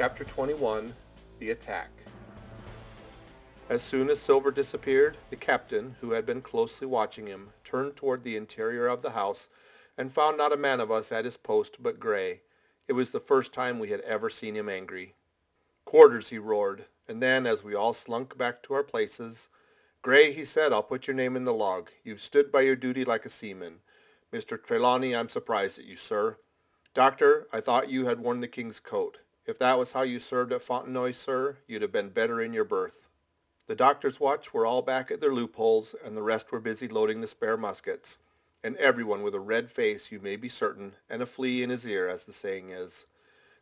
Chapter 21 The Attack. As soon as Silver disappeared, the captain, who had been closely watching him, turned toward the interior of the house and found not a man of us at his post but Gray. It was the first time we had ever seen him angry. "Quarters," he roared, and then, as we all slunk back to our places, "Gray," he said, "I'll put your name in the log. You've stood by your duty like a seaman. Mr. Trelawney, I'm surprised at you, sir. Doctor, I thought you had worn the king's coat. If that was how you served at Fontenoy, sir, you'd have been better in your berth." The doctor's watch were all back at their loopholes, and the rest were busy loading the spare muskets, and everyone with a red face, you may be certain, and a flea in his ear, as the saying is.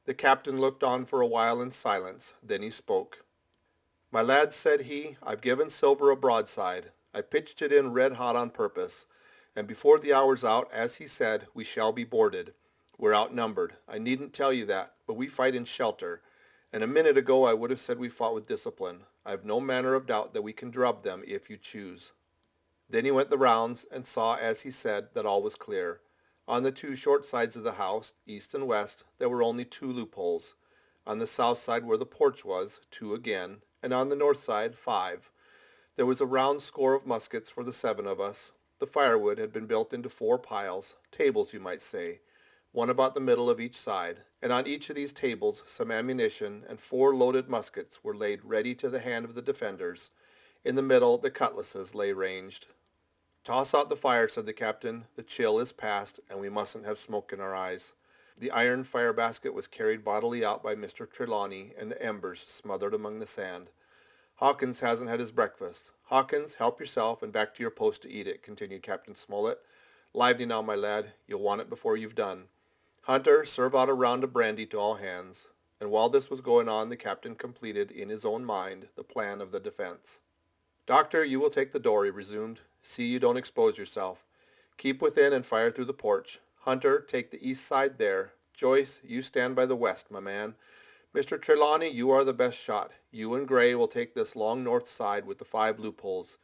The captain looked on for a while in silence. Then he spoke. "My lads," said he, "I've given Silver a broadside. I pitched it in red hot on purpose, and before the hour's out, as he said, we shall be boarded. We're outnumbered. I needn't tell you that, but we fight in shelter, and a minute ago I would have said we fought with discipline. I've no manner of doubt that we can drub them if you choose." Then he went the rounds and saw, as he said, that all was clear. On the two short sides of the house, east and west, there were only two loopholes. On the south side, where the porch was, two again, and on the north side, 5. There was a round score of muskets for the 7 of us. The firewood had been built into 4 piles, tables you might say, one about the middle of each side, and on each of these tables some ammunition and 4 loaded muskets were laid ready to the hand of the defenders. In the middle the cutlasses lay ranged. "Toss out the fire," said the captain. "The chill is past, and we mustn't have smoke in our eyes." The iron fire basket was carried bodily out by Mr. Trelawney, and the embers smothered among the sand. "Hawkins hasn't had his breakfast. Hawkins, help yourself, and back to your post to eat it," continued Captain Smollett. "Lively now, my lad. You'll want it before you've done. Hunter, serve out a round of brandy to all hands." And while this was going on, the captain completed, in his own mind, the plan of the defense. "Doctor, you will take the door," he resumed. "See you don't expose yourself. Keep within and fire through the porch. Hunter, take the east side there. Joyce, you stand by the west, my man. Mr. Trelawney, you are the best shot. You and Gray will take this long north side with the 5 loopholes.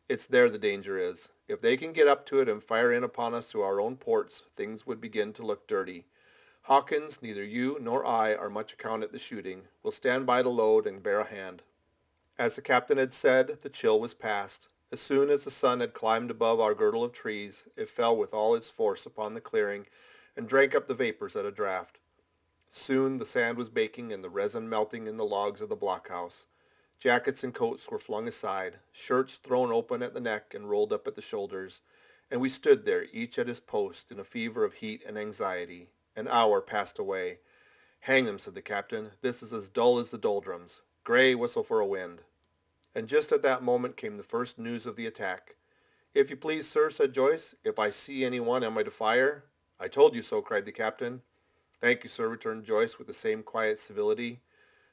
It's there the danger is. If they can get up to it and fire in upon us through our own ports, things would begin to look dirty. Hawkins, neither you nor I are much account at the shooting. We'll stand by to load and bear a hand." As the captain had said, the chill was past. As soon as the sun had climbed above our girdle of trees, it fell with all its force upon the clearing and drank up the vapors at a draught. Soon the sand was baking and the resin melting in the logs of the blockhouse. Jackets and coats were flung aside, shirts thrown open at the neck and rolled up at the shoulders, and we stood there, each at his post, in a fever of heat and anxiety. An hour passed away. "Hang 'em," said the captain. "This is as dull as the doldrums. Gray, whistle for a wind." And just at that moment came the first news of the attack. "If you please, sir," said Joyce, "if I see anyone, am I to fire?" "I told you so," cried the captain. "Thank you, sir," returned Joyce with the same quiet civility.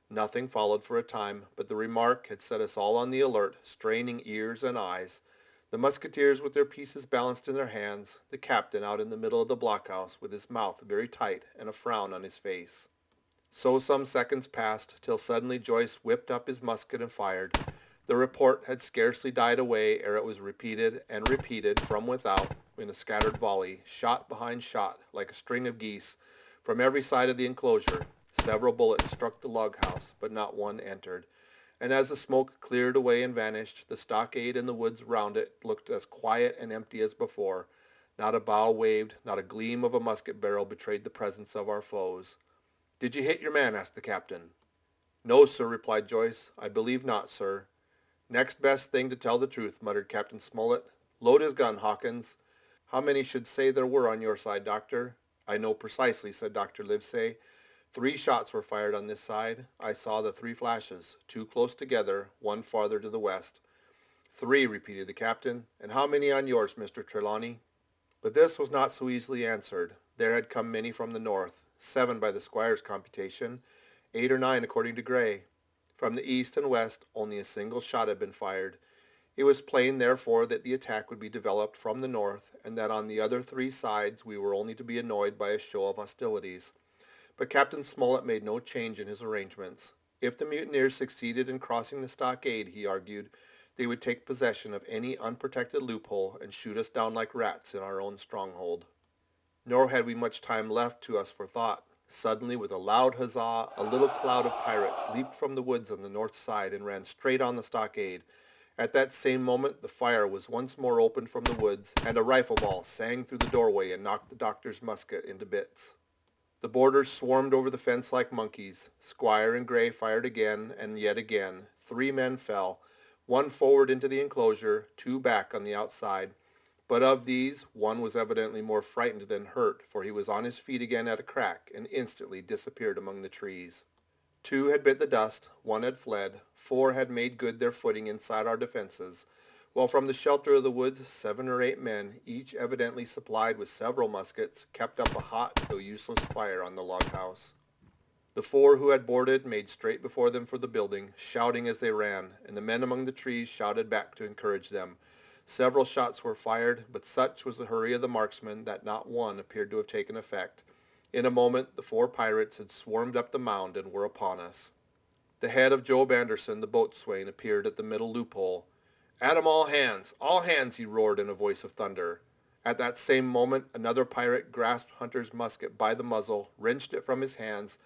Nothing followed for a time, but the remark had set us all on the alert, straining ears and eyes. The musketeers with their pieces balanced in their hands, the captain out in the middle of the blockhouse with his mouth very tight and a frown on his face. So some seconds passed, till suddenly Joyce whipped up his musket and fired. The report had scarcely died away ere it was repeated and repeated from without in a scattered volley, shot behind shot, like a string of geese, from every side of the enclosure. Several bullets struck the log house, but not one entered. And as the smoke cleared away and vanished, the stockade and the woods round it looked as quiet and empty as before. Not a bough waved, not a gleam of a musket barrel betrayed the presence of our foes. "Did you hit your man?" asked the captain. "No, sir," replied Joyce. "I believe not, sir." "Next best thing to tell the truth," muttered Captain Smollett. "Load his gun, Hawkins. How many should say there were on your side, Doctor?" "I know precisely," said Dr. Livesey. 3 shots were fired on this side. I saw the 3 flashes, 2 close together, 1 farther to the west. 3, repeated the captain. "And how many on yours, Mr. Trelawney?" But this was not so easily answered. There had come many from the north, 7 by the squire's computation, 8 or 9 according to Gray. From the east and west only a single shot had been fired. It was plain, therefore, that the attack would be developed from the north, and that on the other 3 sides we were only to be annoyed by a show of hostilities. But Captain Smollett made no change in his arrangements. If the mutineers succeeded in crossing the stockade, he argued, they would take possession of any unprotected loophole and shoot us down like rats in our own stronghold. Nor had we much time left to us for thought. Suddenly, with a loud huzzah, a little cloud of pirates leaped from the woods on the north side and ran straight on the stockade. At that same moment, the fire was once more opened from the woods, and a rifle ball sang through the doorway and knocked the doctor's musket into bits. The boarders swarmed over the fence like monkeys. Squire and Gray fired again, and yet again. 3 men fell, one forward into the enclosure, 2 back on the outside. But of these, one was evidently more frightened than hurt, for he was on his feet again at a crack, and instantly disappeared among the trees. 2 had bit the dust, 1 had fled, 4 had made good their footing inside our defenses, while from the shelter of the woods 7 or 8 men, each evidently supplied with several muskets, kept up a hot though useless fire on the log house. The 4 who had boarded made straight before them for the building, shouting as they ran, and the men among the trees shouted back to encourage them. Several shots were fired, but such was the hurry of the marksmen that not one appeared to have taken effect. In a moment the 4 pirates had swarmed up the mound and were upon us. The head of Job Anderson, the boatswain, appeared at the middle loophole. "At 'em all hands!" he roared in a voice of thunder. At that same moment another pirate grasped Hunter's musket by the muzzle, wrenched it from his hands,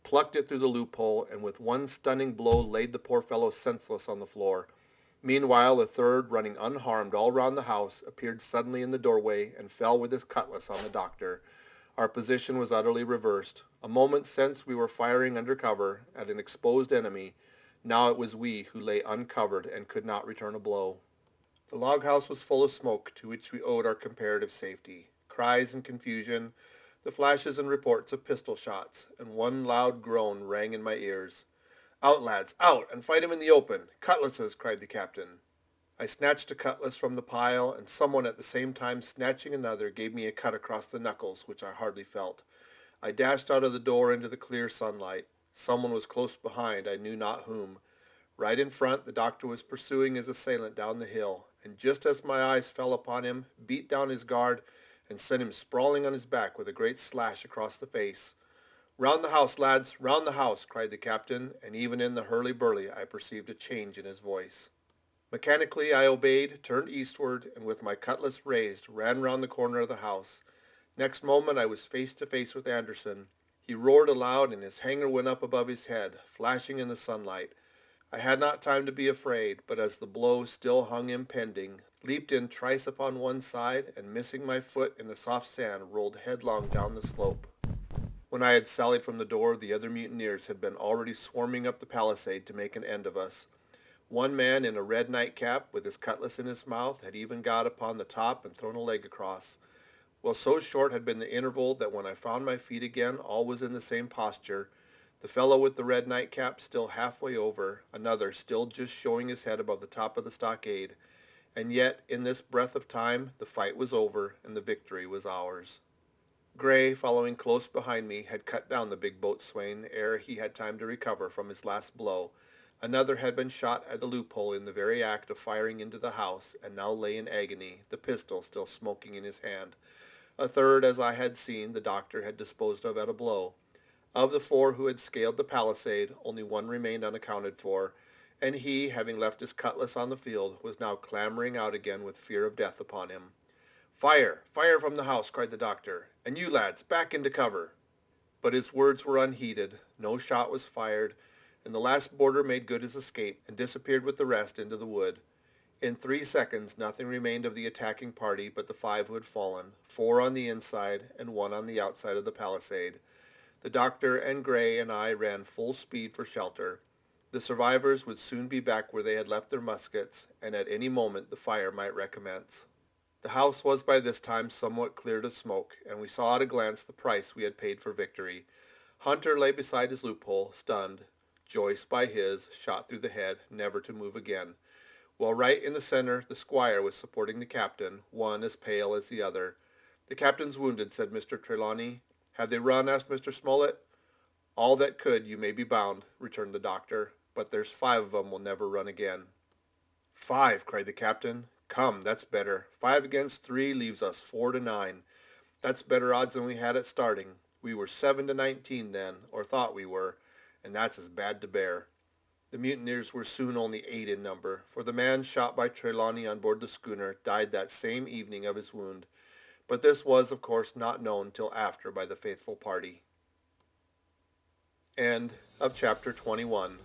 plucked it through the loophole, and with one stunning blow laid the poor fellow senseless on the floor. Meanwhile a third, running unharmed all round the house, appeared suddenly in the doorway and fell with his cutlass on the doctor. Our position was utterly reversed. A moment since we were firing under cover at an exposed enemy. Now it was we who lay uncovered and could not return a blow. The log house was full of smoke, to which we owed our comparative safety. Cries and confusion, the flashes and reports of pistol shots, and one loud groan rang in my ears. "Out, lads, out, and fight him in the open! Cutlasses!" cried the captain. I snatched a cutlass from the pile, and someone at the same time snatching another gave me a cut across the knuckles, which I hardly felt. I dashed out of the door into the clear sunlight. Someone was close behind, I knew not whom. Right in front, the doctor was pursuing his assailant down the hill, and just as my eyes fell upon him, beat down his guard and sent him sprawling on his back with a great slash across the face. "Round the house, lads, round the house!" cried the captain, and even in the hurly-burly I perceived a change in his voice. Mechanically I obeyed, turned eastward, and with my cutlass raised, ran round the corner of the house. Next moment I was face to face with Anderson. He roared aloud, and his hanger went up above his head, flashing in the sunlight. I had not time to be afraid, but as the blow still hung impending, leaped in trice upon one side, and missing my foot in the soft sand, rolled headlong down the slope. When I had sallied from the door, the other mutineers had been already swarming up the palisade to make an end of us. One man in a red nightcap, with his cutlass in his mouth, had even got upon the top and thrown a leg across. Well, so short had been the interval that when I found my feet again all was in the same posture, the fellow with the red nightcap still halfway over, another still just showing his head above the top of the stockade, and yet in this breath of time the fight was over and the victory was ours. Gray, following close behind me, had cut down the big boatswain ere he had time to recover from his last blow. Another had been shot at the loophole in the very act of firing into the house, and now lay in agony, the pistol still smoking in his hand. A third, as I had seen, the doctor had disposed of at a blow. Of the 4 who had scaled the palisade, only one remained unaccounted for, and he, having left his cutlass on the field, was now clambering out again with fear of death upon him. "Fire! Fire from the house!" cried the doctor. "And you lads, back into cover!" But his words were unheeded. No shot was fired, and the last boarder made good his escape and disappeared with the rest into the wood. In 3 seconds nothing remained of the attacking party but the 5 who had fallen, 4 on the inside and 1 on the outside of the palisade. The doctor and Gray and I ran full speed for shelter. The survivors would soon be back where they had left their muskets, and at any moment the fire might recommence. The house was by this time somewhat cleared of smoke, and we saw at a glance the price we had paid for victory. Hunter lay beside his loophole, stunned. Joyce by his, shot through the head, never to move again. While right in the center the squire was supporting the captain, one as pale as the other. "The captain's wounded," said Mr. Trelawney. "Have they run?" asked Mr. Smollett. "All that could, you may be bound," returned the doctor. "But there's 5 of 'em will never run again." "5!" cried the captain. "Come, that's better. 5 against 3 leaves us 4 to 9. That's better odds than we had at starting. We were 7 to 19 then, or thought we were, and that's as bad to bear." The mutineers were soon only 8 in number, for the man shot by Trelawney on board the schooner died that same evening of his wound, but this was, of course, not known till after by the faithful party. End of chapter 21.